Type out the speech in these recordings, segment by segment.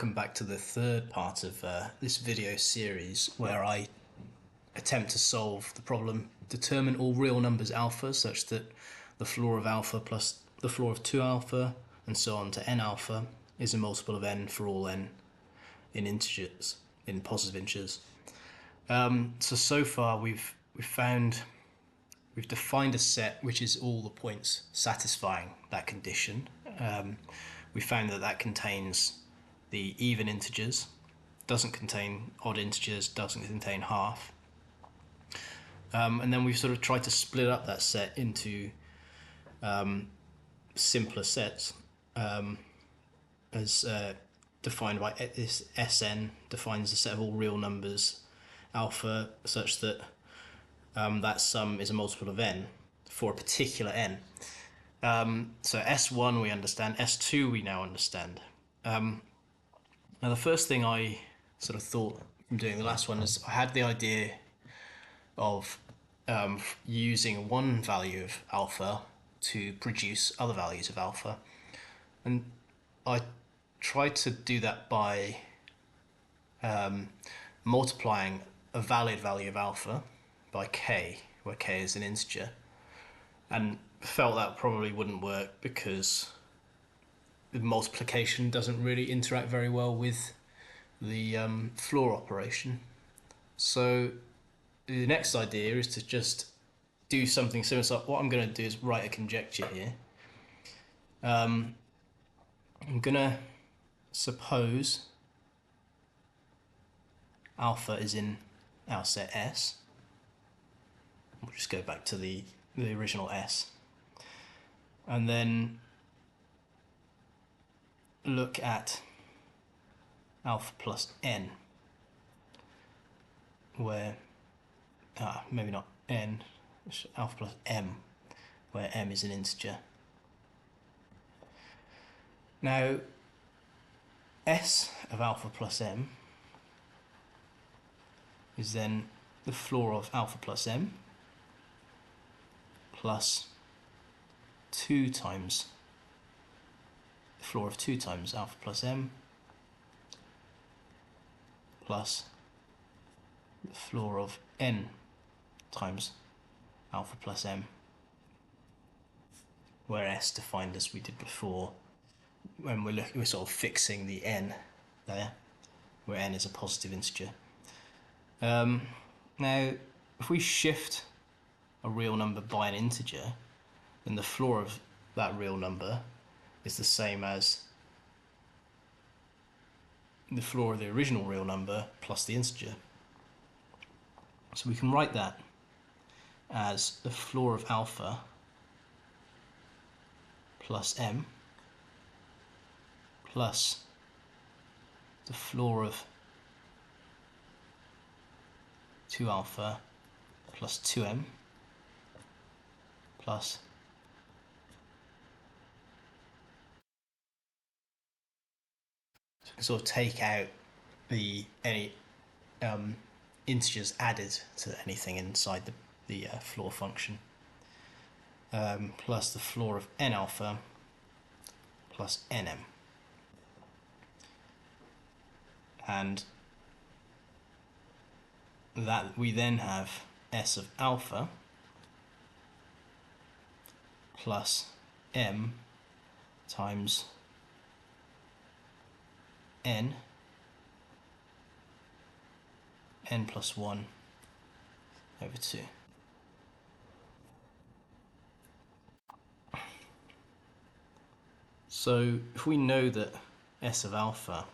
Welcome back to the third part of this video series where I attempt to solve the problem determine all real numbers alpha such that the floor of alpha plus the floor of 2 alpha and so on to n alpha is a multiple of n for all n in integers, in positive integers. So far we've defined a set which is all the points satisfying that condition. We found that contains the even integers, doesn't contain odd integers, doesn't contain half. And then we've sort of tried to split up that set into simpler sets as defined by this Sn defines the set of all real numbers alpha such that that sum is a multiple of n for a particular n. So S1 we understand, S2 we now understand. Now the first thing I sort of thought from doing the last one is I had the idea of using one value of alpha to produce other values of alpha, and I tried to do that by multiplying a valid value of alpha by k, where k is an integer, and felt that probably wouldn't work because the multiplication doesn't really interact very well with the floor operation. So the next idea is to just do something similar. So what I'm going to do is write a conjecture here. I'm going to suppose alpha is in our set S. We'll just go back to the original S. And then look at alpha plus n, where, maybe not n, alpha plus m, where m is an integer. Now, S of alpha plus m is then the floor of alpha plus m plus 2 times the floor of 2 times alpha plus m plus the floor of n times alpha plus m, where S defined as we did before when we're sort of fixing the n there, where n is a positive integer. Now if we shift a real number by an integer, then the floor of that real number is the same as the floor of the original real number plus the integer. So we can write that as the floor of alpha plus m plus the floor of 2 alpha plus 2m plus sort of take out any integers added to anything inside the floor function, plus the floor of n alpha plus nm, and that we then have S of alpha plus m times n plus 1 over 2. So if we know that S of alpha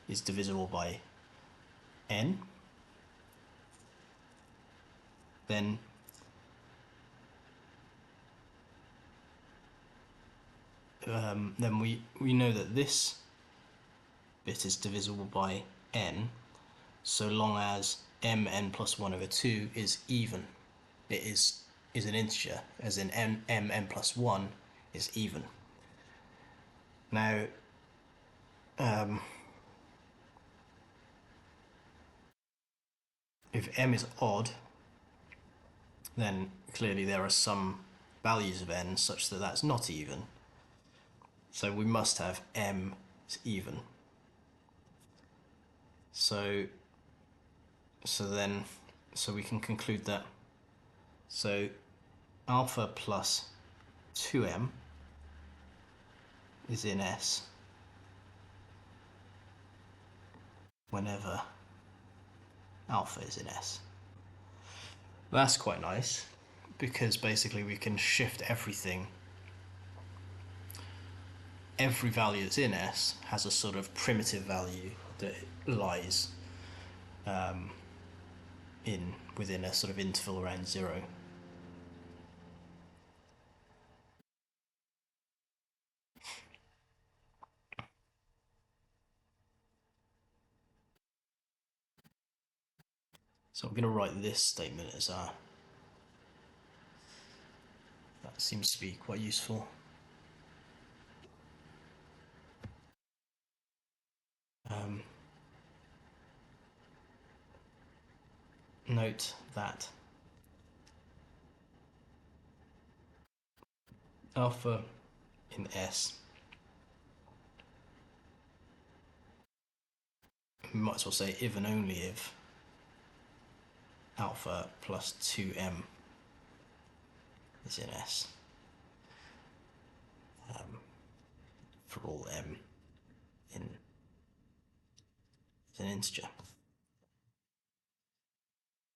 is divisible by n, then we know that this bit is divisible by n so long as mn plus 1 over 2 is even. It is an integer, as in mn plus 1 is even. Now if m is odd, then clearly there are some values of n such that that's not even. So we must have m is even. So so we can conclude that. So alpha plus 2m is in S whenever alpha is in S. That's quite nice because basically we can shift everything. Every value that's in S has a sort of primitive value that lies within a sort of interval around 0. So I'm going to write this statement as that seems to be quite useful. Note that alpha in S, we might as well say if and only if alpha plus 2m is in S for all m in an integer.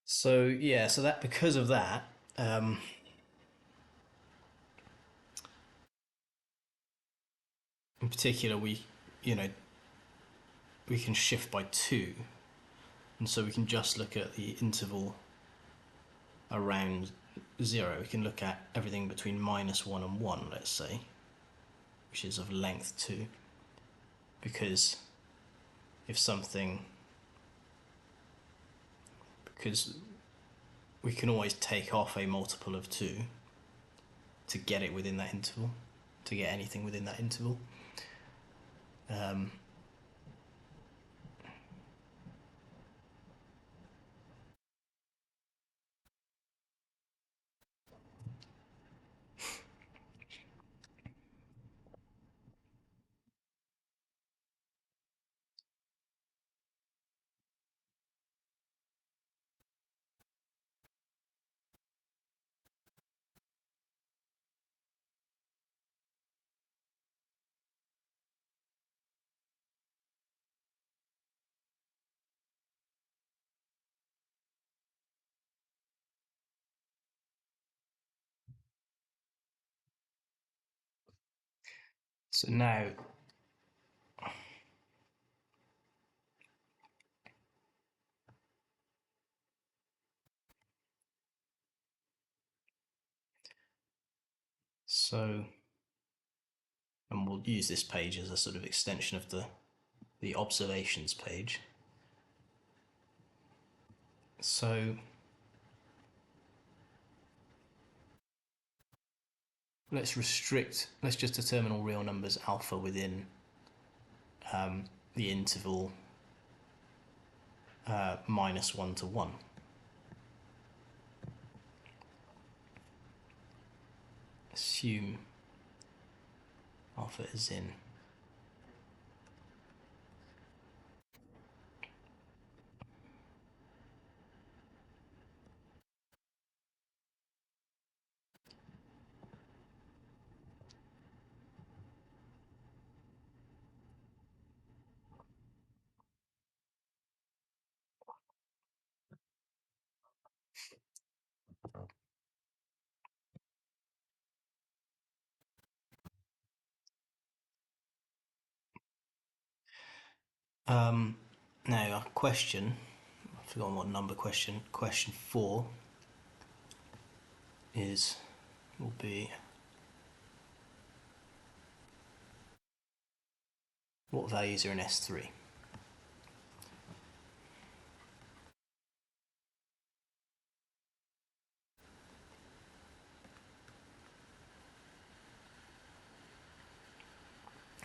So yeah, so that because of that, in particular, you know, we can shift by 2, and so we can just look at the interval around 0. We can look at everything between -1 and 1, let's say, which is of length 2, because if something, because we can always take off a multiple of 2 to get it within that interval, to get anything within that interval. So now, and we'll use this page as a sort of extension of the observations page. So let's just determine all real numbers alpha within the interval -1 to 1. Assume alpha is in now a question, I've forgotten what number question 4 will be, what values are in S3?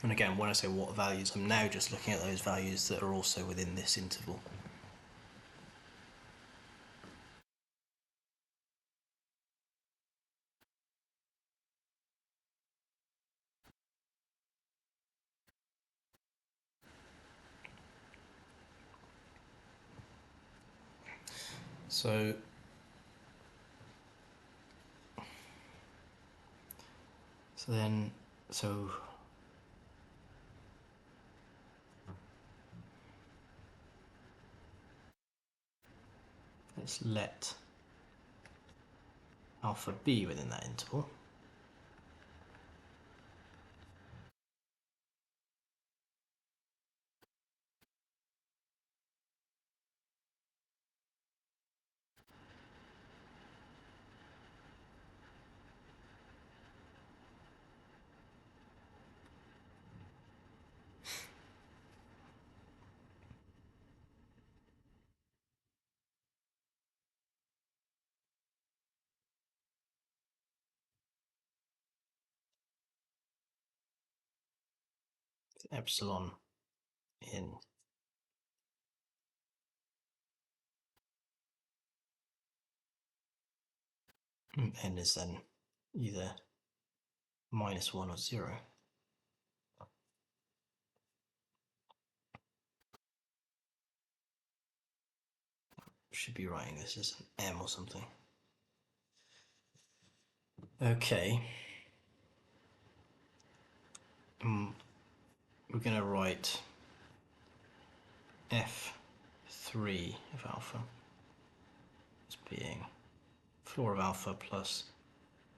And again, when I say what values, I'm now just looking at those values that are also within this interval. So then, let's let alpha be within that interval. Epsilon in n is then either -1 or 0. Should be writing this as an m or something. Okay. We're going to write f3 of alpha as being floor of alpha plus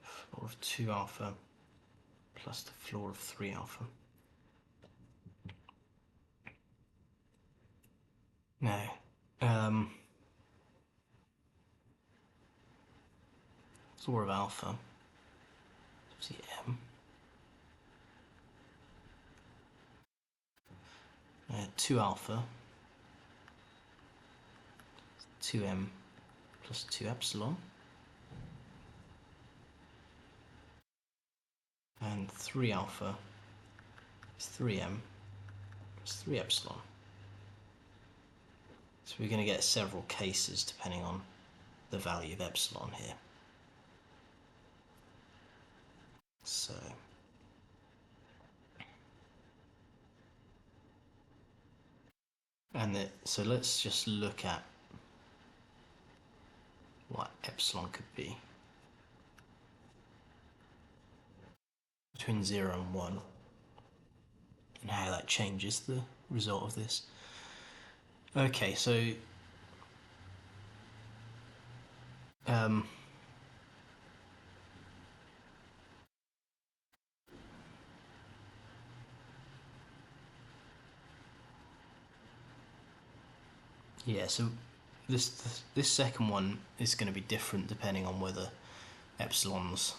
floor of 2 alpha plus the floor of 3 alpha. Now, floor of alpha, see m. 2 alpha, 2m plus 2 epsilon, and 3 alpha is 3m plus 3 epsilon. So we're going to get several cases depending on the value of epsilon here. So so let's just look at what epsilon could be between 0 and 1 and how that changes the result of this. Okay, so yeah, so this second one is going to be different depending on whether epsilon's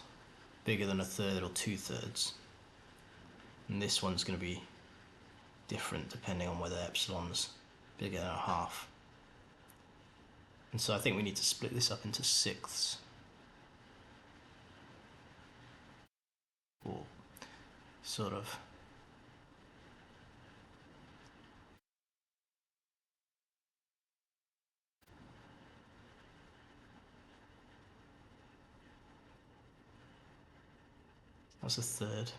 bigger than 1/3 or 2/3, and this one's going to be different depending on whether epsilon's bigger than 1/2. And so I think we need to split this up into sixths, or sort of that's 1/3,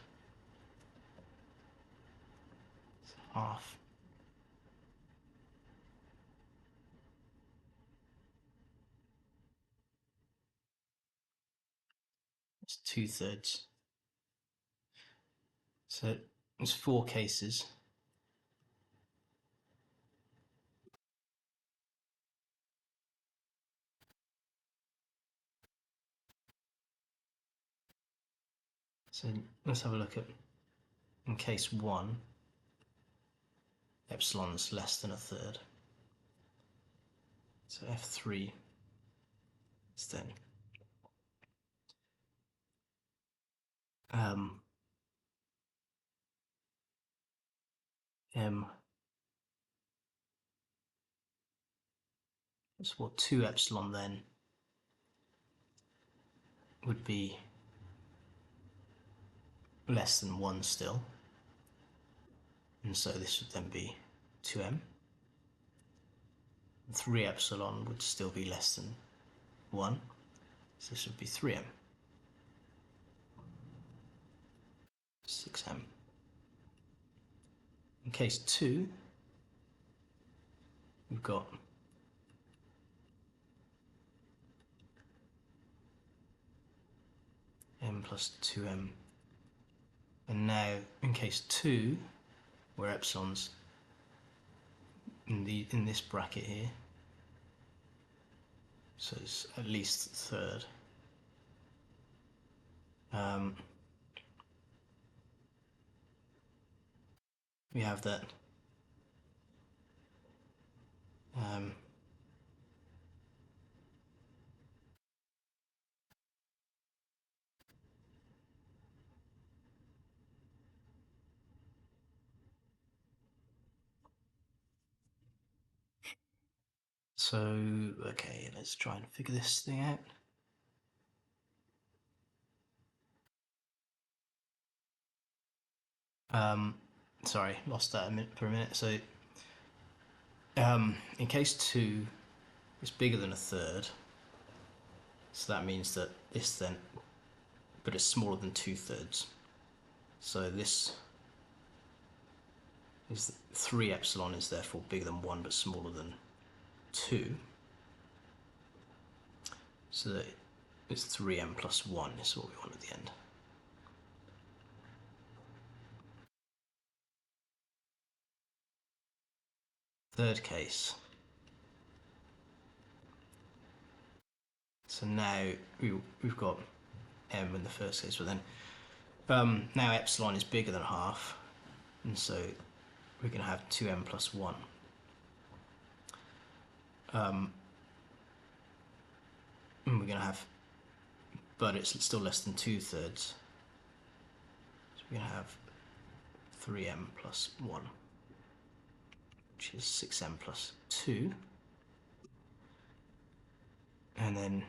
it's 1/2, it's 2/3. So there's 4 cases. So let's have a look at, in case 1, epsilon's less than 1/3. So f3 is then m, so what 2 epsilon then would be less than 1 still, and so this would then be 2m. 3 epsilon would still be less than 1, so this would be 3m. 6m. In case 2, we've got m plus 2m. And now in case 2, where epsilon's in this bracket here, so it's at least third. We have that so okay, let's try and figure this thing out. Sorry, lost that for a minute. So in case 2 is bigger than a third, so that means that this then, but it's smaller than 2/3. So this is 3 epsilon is therefore bigger than 1 but smaller than 2. So that it's 3m plus 1 is what we want at the end. Third case. So now we've got m in the first case, but then now epsilon is bigger than half, and so we're going to have 2m plus 1. And we're going to have, but it's still less than 2/3. So we're going to have 3m plus 1, which is 6m plus 2. And then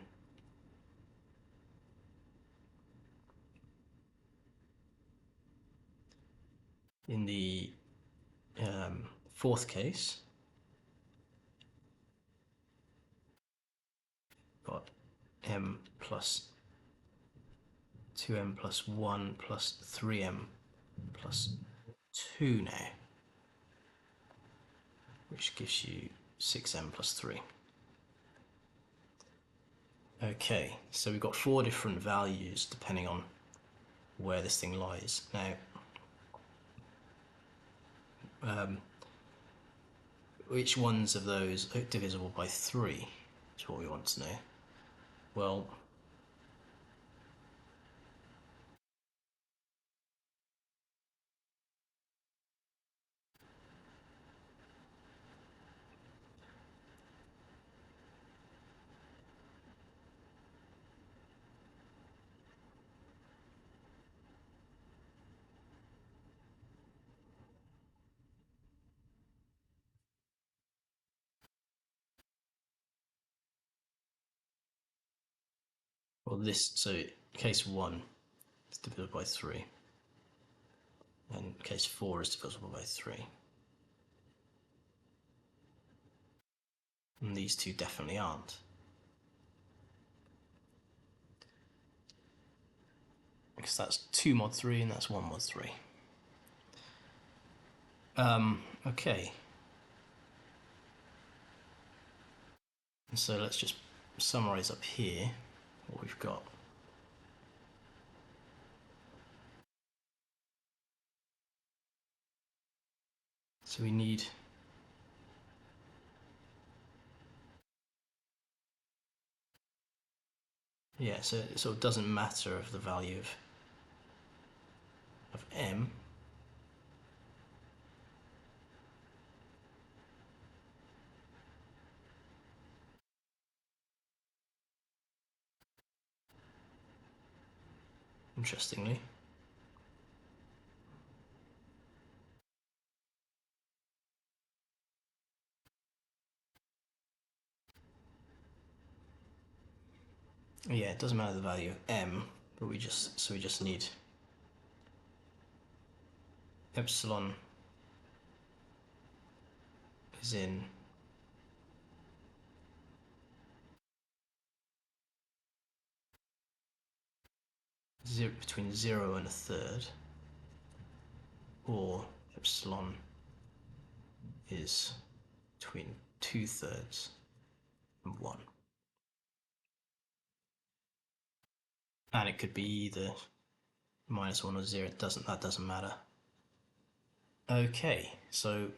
in the fourth case, got m plus 2m plus 1 plus 3m plus 2 now, which gives you 6m plus 3. Okay, so we've got 4 different values depending on where this thing lies. Now, which ones of those are divisible by 3 is what we want to know. Well, so case 1 is divisible by 3, and case 4 is divisible by 3. And these two definitely aren't. Because that's 2 mod 3 and that's 1 mod 3. Okay. And so let's just summarize up here what we've got. So we need so it sort of doesn't matter of the value of m. Interestingly. Yeah, it doesn't matter the value of m, but we just need epsilon is in between 0 and a third, or epsilon is between 2/3 and 1. And it could be either -1 or 0. That doesn't matter. Okay, so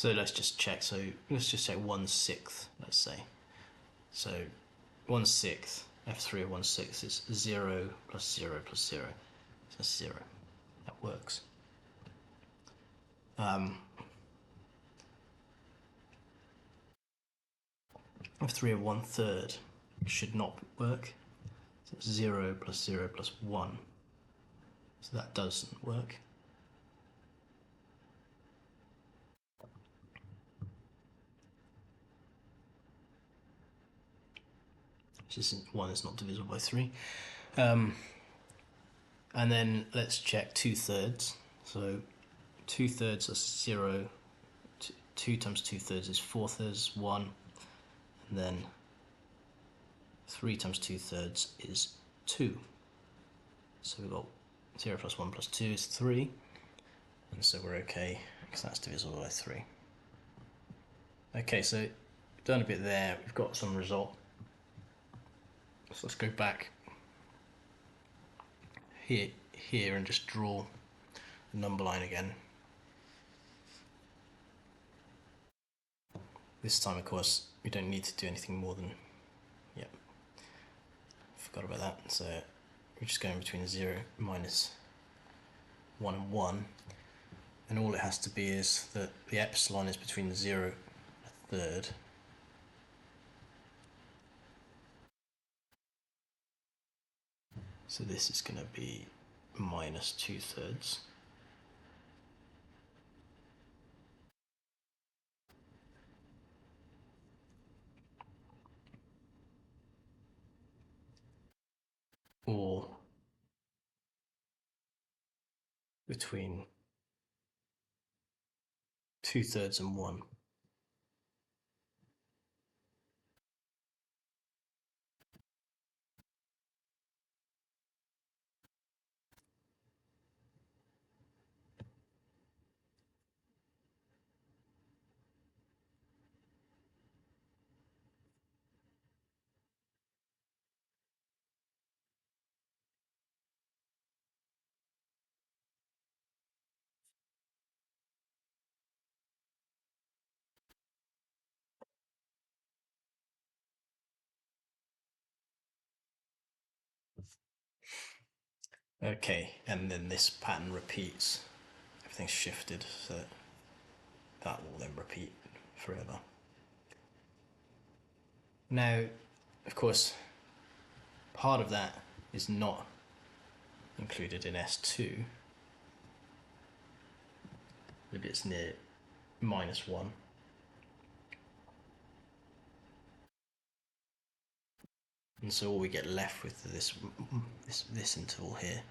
let's just check. So let's just say 1/6, let's say. So 1/6, f3 of 1/6 is 0 plus 0 plus 0. So that's 0. That works. F3 of 1/3 should not work. So it's 0 plus 0 plus 1. So that doesn't work. This 1 is not divisible by 3. And then let's check 2/3. So 2/3 is 0. 2 times 2/3 is 4/3, 1. And then 3 times 2/3 is 2. So we've got 0 plus 1 plus 2 is 3. And so we're okay, because that's divisible by 3. Okay, so we've done a bit there. We've got some result. So let's go back here and just draw the number line again. This time, of course, we don't need to do anything more than, yep, forgot about that. So we're just going between 0, -1 and 1. And all it has to be is that the epsilon is between 0 and 1/3. So this is going to be -2/3. Or between 2/3 and 1. Okay, and then this pattern repeats. Everything's shifted, so that will then repeat forever. Now, of course, part of that is not included in S2. The bits near -1. And so all we get left with this interval here.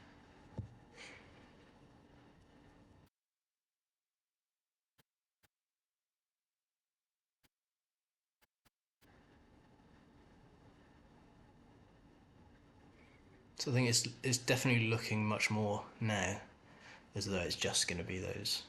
So I think it's definitely looking much more now as though it's just going to be those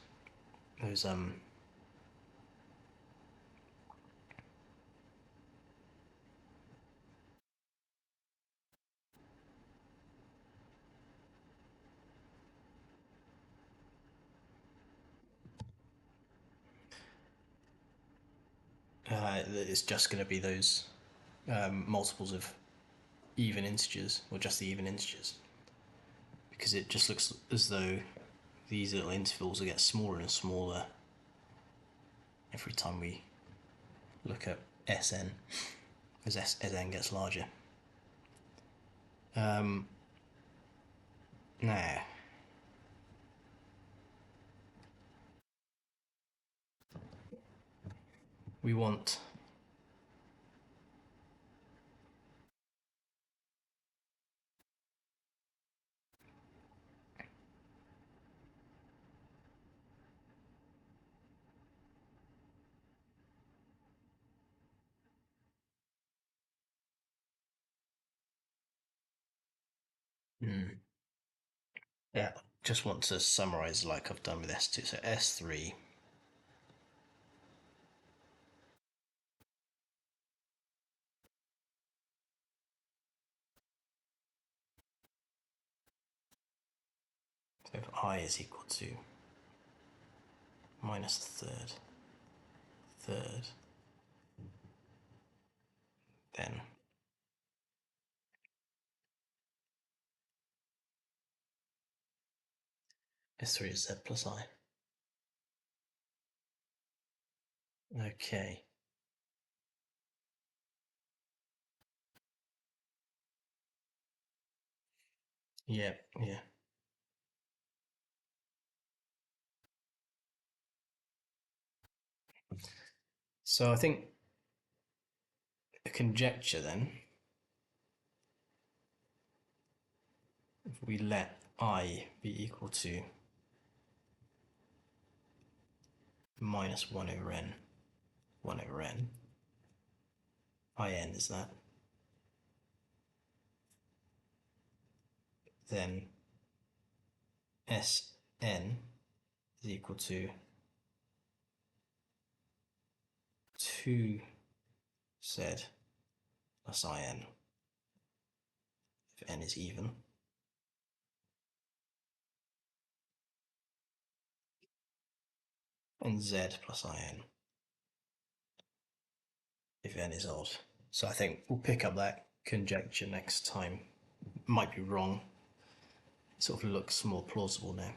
it's just going to be those multiples of even integers, or just the even integers, because it just looks as though these little intervals will get smaller and smaller every time we look at Sn, as Sn gets larger. Now, we want Yeah, just want to summarize like I've done with S2. So S3, so if I is equal to minus a third, then S3 is Z plus I. Okay. Yeah, yeah. So I think a conjecture then, if we let I be equal to minus 1 over n, 1 over n, in is that, then Sn is equal to 2Z plus in, if n is even, and Z plus in, if n is odd. So I think we'll pick up that conjecture next time. Might be wrong. It sort of looks more plausible now.